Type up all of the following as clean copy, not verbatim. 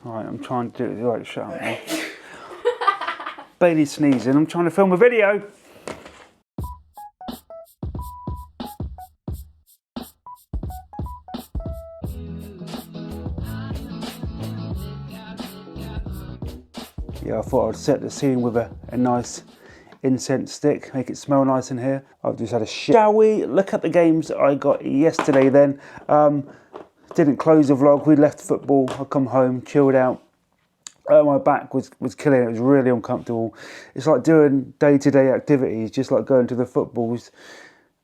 Alright, I'm trying to do it. Right, shut up now. Bailey's sneezing. I'm trying to film a video. Yeah, I thought I'd set the scene with a nice incense stick, make it smell nice in here. I've just had a shall we look at the games I got yesterday then. Didn't close the vlog, we left football, I come home, chilled out. My back was killing it, was really uncomfortable. It's like doing day-to-day activities, just like going to the football was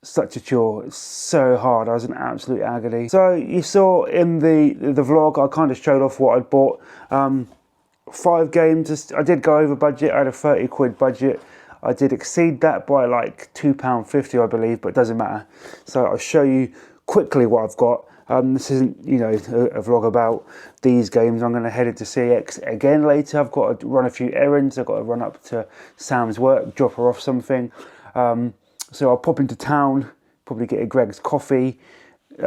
such a chore. It's so hard, I was in absolute agony. So you saw in the vlog, I kind of showed off what I'd bought. 5 games, I did go over budget, I had a 30 quid budget. I did exceed that by like £2.50 I believe, but it doesn't matter. So I'll show you quickly what I've got. This isn't, you know, a vlog about these games. I'm going to head into CEX again later. I've got to run a few errands. I've got to run up to Sam's work, drop her off something. So I'll pop into town, probably get a Greg's coffee,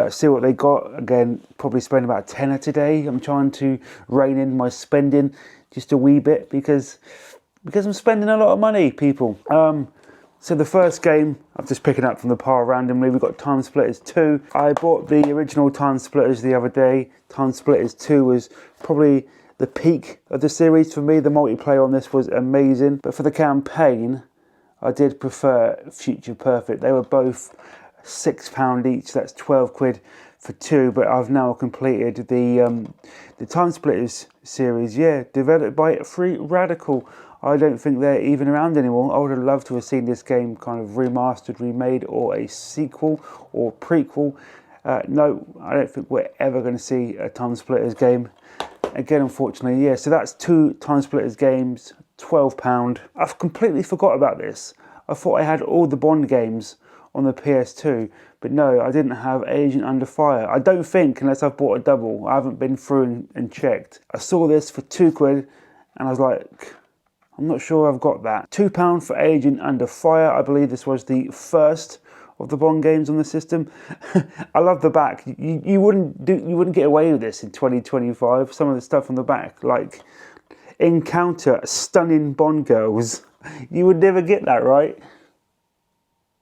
see what they got. Again, probably spend about a tenner today. I'm trying to rein in my spending just a wee bit because I'm spending a lot of money, people. So the first game, I'm just picking up from the pile randomly, we've got Time Splitters 2. I bought the original Time Splitters the other day. Time Splitters 2 was probably the peak of the series for me. The multiplayer on this was amazing. But for the campaign, I did prefer Future Perfect. They were both £6 each, that's 12 quid for 2. But I've now completed the Time Splitters series, yeah, developed by Free Radical. I don't think they're even around anymore. I would have loved to have seen this game kind of remastered, remade, or a sequel or prequel. No, I don't think we're ever going to see a Time Splitters game again, unfortunately. Yeah, so that's 2 Time Splitters games, £12. I've completely forgot about this. I thought I had all the Bond games on the PS2, but no, I didn't have Agent Under Fire. I don't think, unless I've bought a double. I haven't been through and checked. I saw this for 2 quid, and I was like, I'm not sure I've got that. £2 for Agent Under Fire. I believe this was the first of the Bond games on the system. I love the back. You wouldn't get away with this in 2025. Some of the stuff on the back, like encounter stunning Bond girls. You would never get that, right?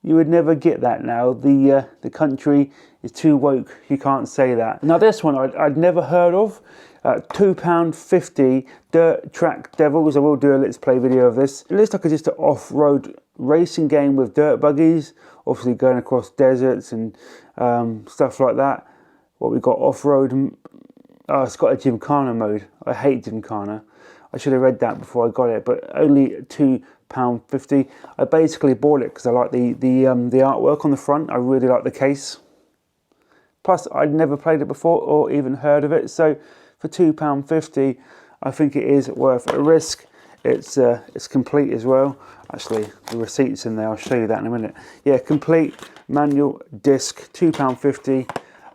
You would never get that now. The country is too woke. You can't say that. Now this one I'd never heard of. £2.50 Dirt Track Devils. I will do a Let's Play video of this. It looks like just an off-road racing game with dirt buggies. Obviously going across deserts and stuff like that. What we got off-road. Oh, it's got a Gymkhana mode. I hate Gymkhana. I should have read that before I got it, but only £2.50. I basically bought it because I like the artwork on the front. I really like the case. Plus, I'd never played it before or even heard of it. So for £2.50, I think it is worth a risk. It's complete as well. Actually, the receipt's in there. I'll show you that in a minute. Yeah, complete manual disc, £2.50.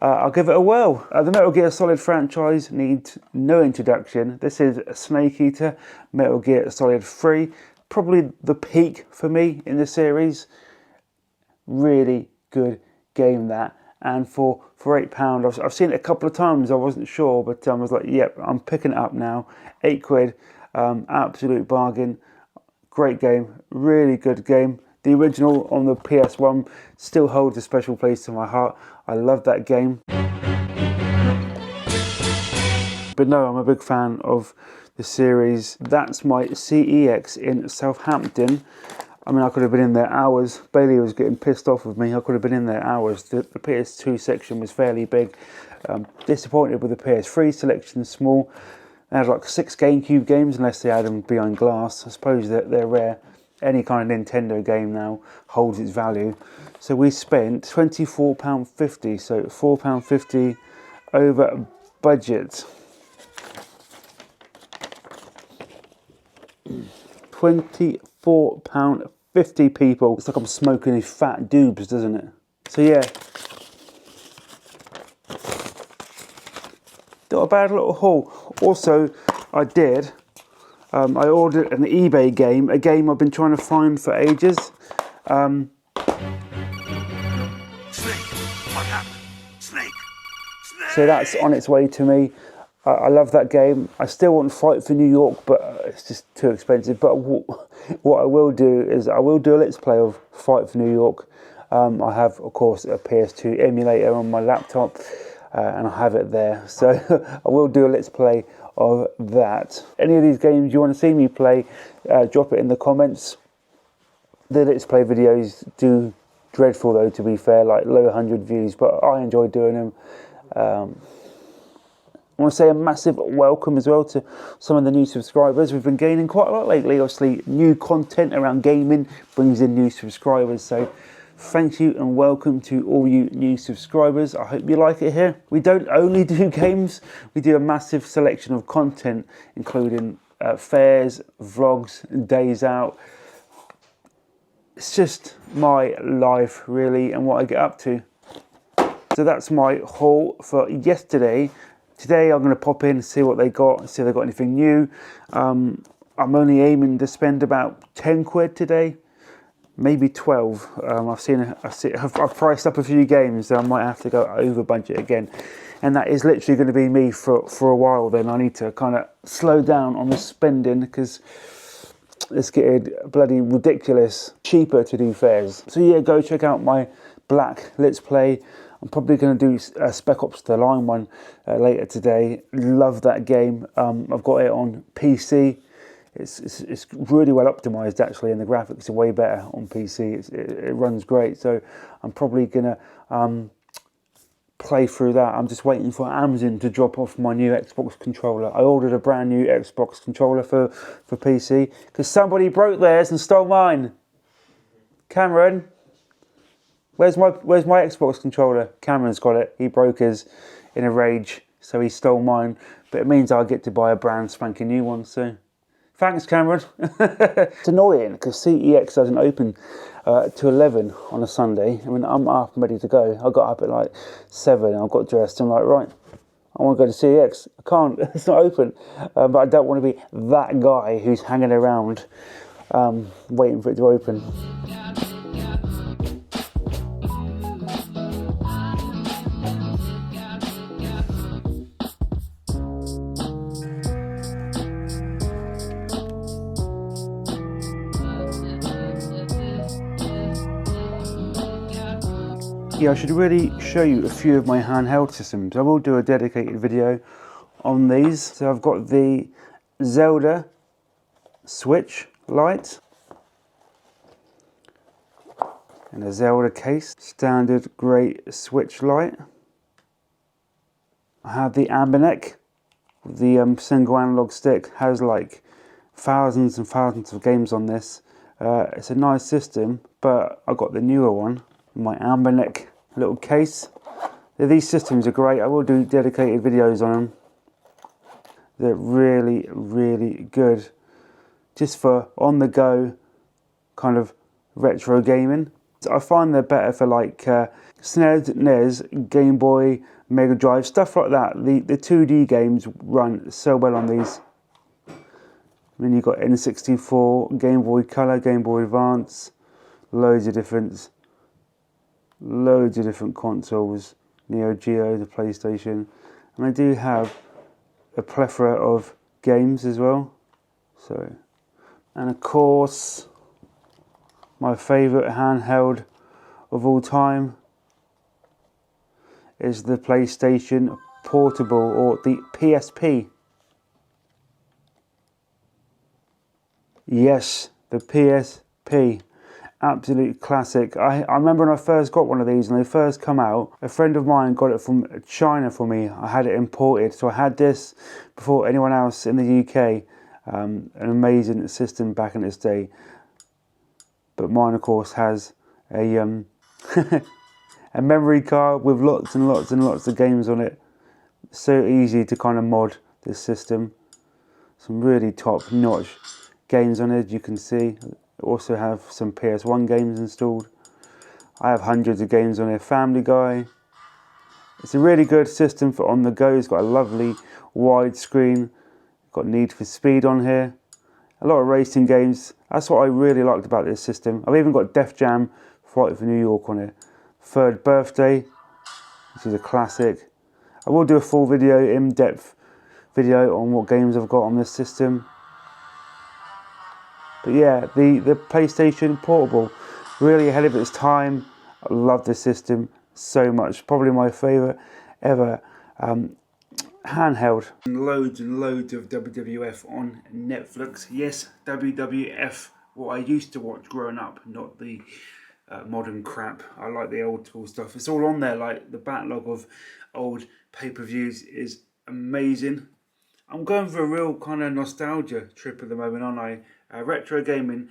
I'll give it a whirl. The Metal Gear Solid franchise needs no introduction. This is Snake Eater, Metal Gear Solid 3. Probably the peak for me in the series. Really good game, that. And for £8, I've seen it a couple of times. I wasn't sure, but I was like, yep, I'm picking it up now. 8 quid, absolute bargain. Great game, really good game. The original on the PS1 still holds a special place in my heart. I love that game. But no, I'm a big fan of the series. That's my CEX in Southampton. I mean, I could have been in there hours. Bailey was getting pissed off with me. I could have been in there hours. The PS2 section was fairly big. Disappointed with the PS3 selection, small. They had like 6 GameCube games, unless they had them behind glass. I suppose that they're rare. Any kind of Nintendo game now holds its value. So we spent £24.50, so £4.50 over budget. £24.50, people. It's like I'm smoking these fat doobs, doesn't it? So yeah. Not a bad little haul. Also, I ordered an eBay game, a game I've been trying to find for ages. Snake, what happened? Snake. So that's on its way to me. I love that game. I still want Fight for New York, but it's just too expensive. But what I will do is I will do a let's play of Fight for New York. I have, of course, a PS2 emulator on my laptop, and I have it there. So I will do a let's play of that. Any of these games you want to see me play, drop it in the comments. The let's play videos do dreadful though, to be fair, like low 100 views, but I enjoy doing them. I want to say a massive welcome as well to some of the new subscribers. We've been gaining quite a lot lately. Obviously, new content around gaming brings in new subscribers. So thank you and welcome to all you new subscribers. I hope you like it here. We don't only do games. We do a massive selection of content, including fairs, vlogs, days out. It's just my life, really, and what I get up to. So that's my haul for yesterday. Today I'm going to pop in and see what they got, see if they got anything new. I'm only aiming to spend about 10 quid today, maybe 12. I've priced up a few games, so I might have to go over budget again. And that is literally going to be me for a while then. I need to kind of slow down on the spending because it's getting bloody ridiculous, cheaper to do fairs. So yeah, go check out my Black Let's Play. I'm probably going to do a Spec Ops The Line one later today. Love that game. I've got it on PC. It's really well optimized actually, and the graphics are way better on PC. It runs great, so I'm probably going to play through that. I'm just waiting for Amazon to drop off my new Xbox controller. I ordered a brand new Xbox controller for PC because somebody broke theirs and stole mine. Cameron, where's my Xbox controller? Cameron's got it. He broke his in a rage, so he stole mine. But it means I get to buy a brand spanking new one. So thanks, Cameron. It's annoying because CEX doesn't open to 11 on a Sunday. I mean, I'm up and ready to go. I got up at like 7 and I got dressed. I'm like, right, I want to go to CEX. I can't, it's not open. But I don't want to be that guy who's hanging around waiting for it to open. Yeah, I should really show you a few of my handheld systems. I will do a dedicated video on these. So I've got the Zelda Switch light and a Zelda case, standard grey Switch light. I have the Sabinetek, the single analog stick, has like thousands and thousands of games on this. It's a nice system, but I got the newer one. My Sabinetek little case. These systems are great. I will do dedicated videos on them. They're really, really good. Just for on the go kind of retro gaming. I find they're better for like SNES, NES, Game Boy, Mega Drive, stuff like that. The 2D games run so well on these. I mean, you've got N64, Game Boy Color, Game Boy Advance, loads of different consoles, Neo Geo, the PlayStation, and I do have a plethora of games as well. So, and of course, my favourite handheld of all time is the PlayStation Portable, or the PSP. Yes, the PSP. Absolute classic. I remember when I first got one of these and they first come out, a friend of mine got it from China for me. I had it imported, so I had this before anyone else in the UK. An amazing system back in its day. But mine, of course, has a a memory card with lots and lots and lots of games on it. So easy to kind of mod this system. Some really top-notch games on it, you can see. Also have some PS1 games installed. I have hundreds of games on here. Family Guy. It's a really good system for on the go. It's got a lovely wide screen. Got Need for Speed on here. A lot of racing games. That's what I really liked about this system. I've even got Def Jam Fight for New York on it. Third Birthday, which is a classic. I will do a full video in depth video on what games I've got on this system. But yeah, the PlayStation Portable, really ahead of its time. I love this system so much. Probably my favourite ever handheld. Loads and loads of WWF on Netflix. Yes, WWF, what I used to watch growing up, not the modern crap. I like the old school stuff. It's all on there, like the backlog of old pay-per-views is amazing. I'm going for a real kind of nostalgia trip at the moment, aren't I? Retro gaming,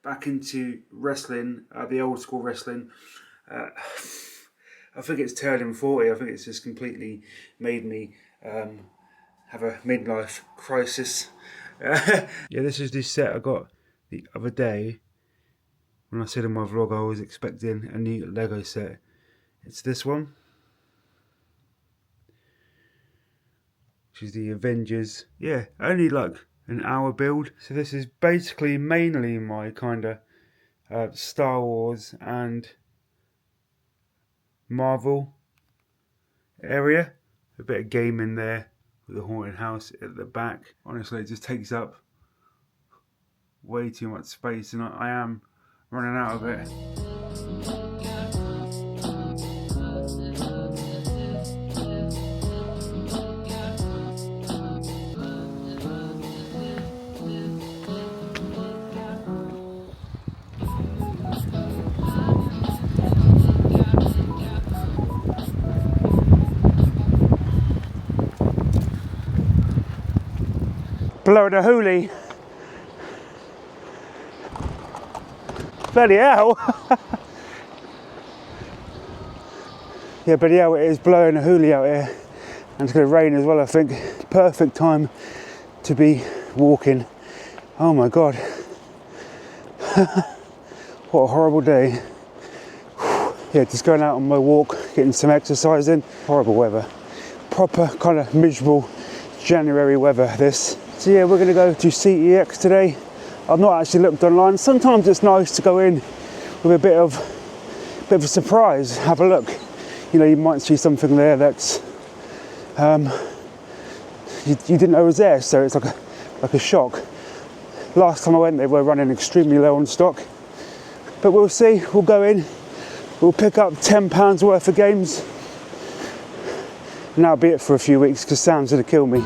back into wrestling, the old school wrestling. I think it's turning 40. I think it's just completely made me have a midlife crisis. Yeah, this is this set I got the other day. When I said in my vlog I was expecting a new Lego set. It's this one, which is the Avengers. Yeah, only like an hour build. So this is basically mainly my kind of Star Wars and Marvel area. A bit of gaming there with the haunted house at the back. Honestly, it just takes up way too much space, and I am running out of it. Blowing a hoolie. Bloody hell. Yeah, bloody hell, it is blowing a hoolie out here. And it's going to rain as well, I think. Perfect time to be walking. Oh my God. What a horrible day. Yeah, just going out on my walk, getting some exercise in. Horrible weather. Proper kind of miserable January weather, this. So yeah, we're going to go to CEX today. I've not actually looked online. Sometimes it's nice to go in with a bit of a surprise. Have a look. You know, you might see something there that's you didn't know was there. So it's like a shock. Last time I went, they were running extremely low on stock. But we'll see. We'll go in. We'll pick up £10 worth of games. And that'll be it for a few weeks because Sam's going to kill me.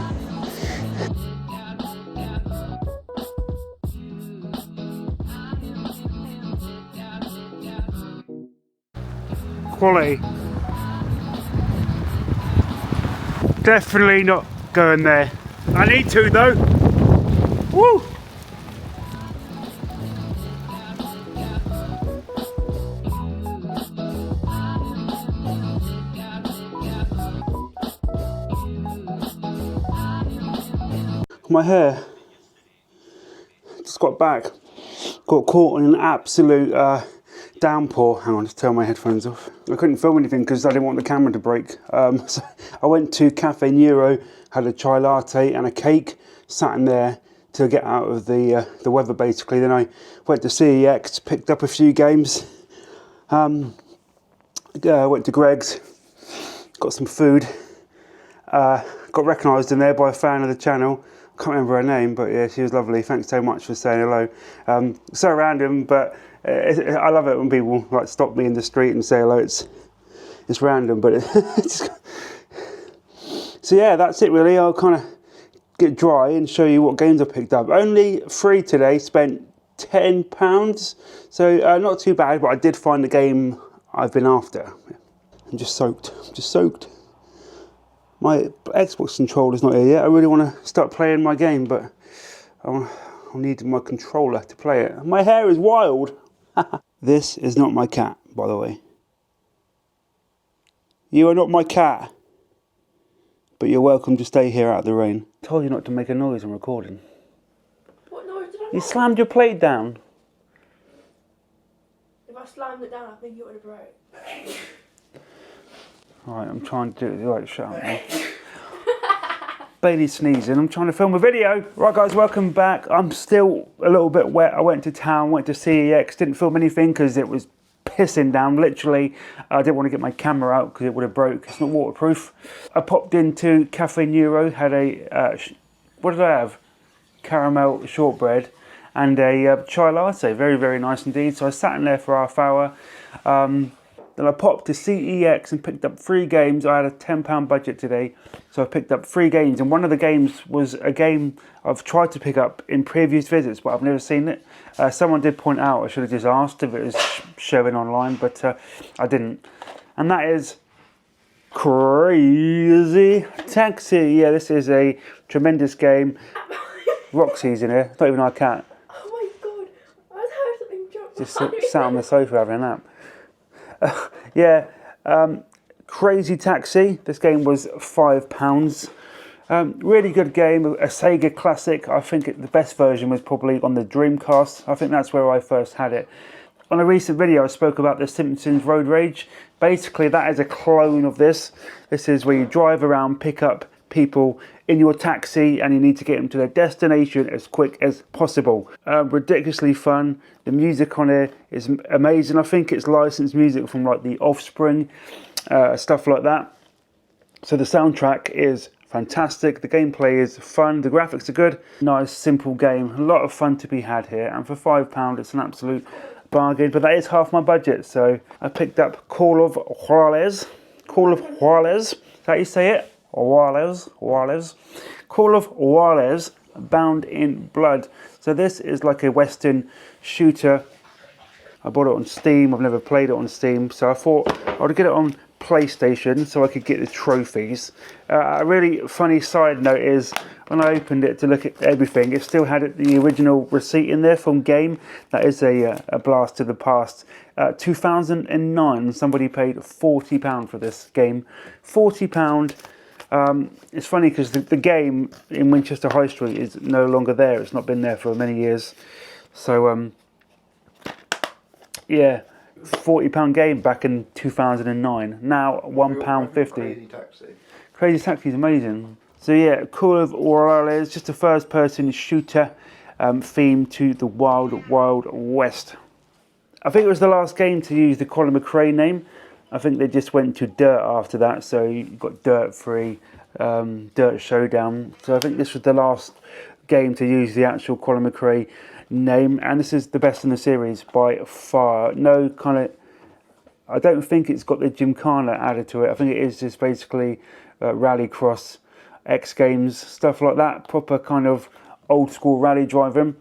Quality. Definitely not going there. I need to though. Woo! My hair just got back. Got caught in an absolute downpour. Hang on, just turn my headphones off. I couldn't film anything because I didn't want the camera to break. So I went to Cafe Neewer, had a chai latte and a cake, sat in there to get out of the weather basically. Then I went to CEX, picked up a few games. Went to Greg's, got some food. Got recognised in there by a fan of the channel. Can't remember her name, but yeah, she was lovely. Thanks so much for saying hello. So random, but I love it when people like stop me in the street and say hello. It's random, but so yeah, that's it really. I'll kind of get dry and show you what games I picked up. Only 3 today. Spent £10, so not too bad. But I did find the game I've been after. I'm just soaked. My Xbox controller's not here yet. I really want to start playing my game, but I'll need my controller to play it. My hair is wild. This is not my cat, by the way. You are not my cat. But you're welcome to stay here out of the rain. I told you not to make a noise when recording. What noise did I make? You slammed your plate down. If I slammed it down, I think it would have broke. Right, I'm trying to do it. Right, shut up now. Bailey's sneezing. I'm trying to film a video. Right, guys, welcome back. I'm still a little bit wet. I went to town, went to CEX, didn't film anything because it was pissing down. Literally, I didn't want to get my camera out because it would have broke. It's not waterproof. I popped into Cafe Neuro, had a, what did I have? Caramel shortbread and a chai latte. Very, very nice indeed. So I sat in there for half hour. Then I popped to CEX and picked up 3 games. I had a £10 budget today, so I picked up 3 games. And one of the games was a game I've tried to pick up in previous visits, but I've never seen it. Someone did point out I should have just asked if it was showing online, but I didn't. And that is Crazy Taxi. Yeah, this is a tremendous game. Roxy's in here. Not even our cat. Oh my god, I heard something jump. Just sat on the sofa having a nap. Yeah, Crazy Taxi. This game was £5. Really good game, a Sega classic. I think the best version was probably on the Dreamcast. I think that's where I first had it. On a recent video I spoke about the Simpsons Road Rage. Basically that is a clone of this. This is where you drive around, pick up people in your taxi and you need to get them to their destination as quick as possible. Ridiculously fun. The music on here is amazing. I think it's licensed music from like The Offspring, stuff like that. So the soundtrack is fantastic. The gameplay is fun. The graphics are good. Nice, simple game. A lot of fun to be had here. And for £5, it's an absolute bargain. But that is half my budget. So I picked up Call of Juarez. Call of Juarez. Is that how you say it? Juarez. Call of Juarez, Bound in Blood. So this is like a Western shooter. I bought it on Steam. I've never played it on Steam, so I thought I would get it on PlayStation so I could get the trophies. A really funny side note is when I opened it to look at everything, it still had the original receipt in there from Game. That is a blast to the past. 2009, somebody paid £40 for this game. £40. It's funny because the game in Winchester High Street is no longer there. It's not been there for many years. So, yeah, £40 game back in 2009. Now £1.50. Crazy Taxi. Crazy Taxi is amazing. So yeah, Call of Juarez, just a first-person shooter theme to the Wild Wild West. I think it was the last game to use the Colin McRae name. I think they just went to Dirt after that, so you got Dirt 3, Dirt Showdown. So I think this was the last game to use the actual Colin McRae name, and this is the best in the series by far. No kind of, I don't think it's got the Gymkhana added to it. I think it is just basically Rallycross, X Games, stuff like that. Proper kind of old school rally driving,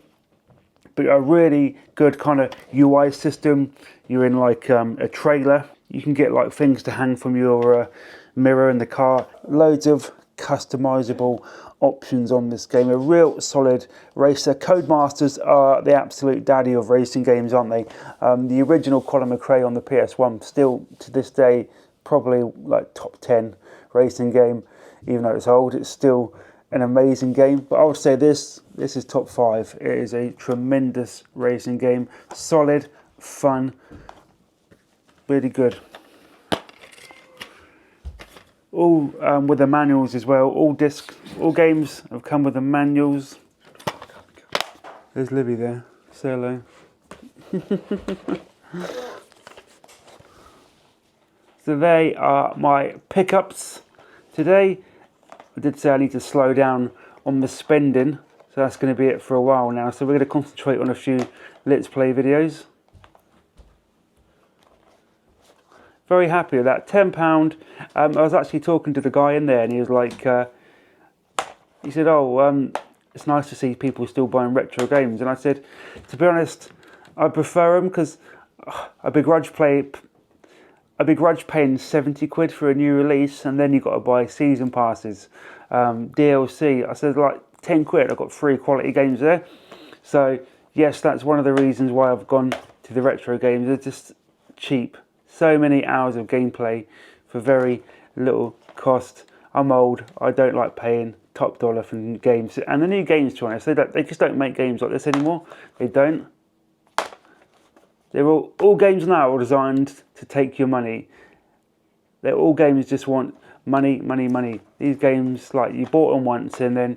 but a really good kind of UI system. You're in like a trailer. You can get like things to hang from your mirror in the car. Loads of customizable options on this game. A real solid racer. Codemasters are the absolute daddy of racing games, aren't they? The original Colin McRae on the PS1, still to this day, probably like top 10 racing game. Even though it's old, it's still an amazing game. But I would say this is top 5. It is a tremendous racing game. Solid, fun, really good. All with the manuals as well. All games have come with the manuals. There's Libby there. Say hello. So they are my pickups today. I did say I need to slow down on the spending, so that's going to be it for a while now. So we're going to concentrate on a few Let's Play videos. Very happy with that. £10. I was actually talking to the guy in there and he was like, he said, oh, it's nice to see people still buying retro games. And I said, to be honest, I prefer them because I begrudge paying 70 quid for a new release and then you've got to buy season passes, DLC. I said, like 10 quid, I've got 3 quality games there. So yes, that's one of the reasons why I've gone to the retro games. They're just cheap. So many hours of gameplay for very little cost. I'm old. I don't like paying top dollar for games. And the new games, to be honest, they just don't make games like this anymore. They don't. They're all games now are designed to take your money. They're all games just want money, money, money. These games, like you bought them once and then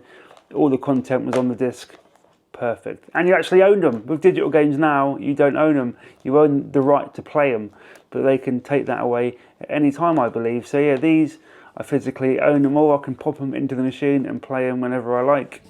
all the content was on the disc perfect. And you actually own them. With digital games now, you don't own them. You own the right to play them, but they can take that away at any time, I believe. So yeah, these I physically own them all. I can pop them into the machine and play them whenever I like.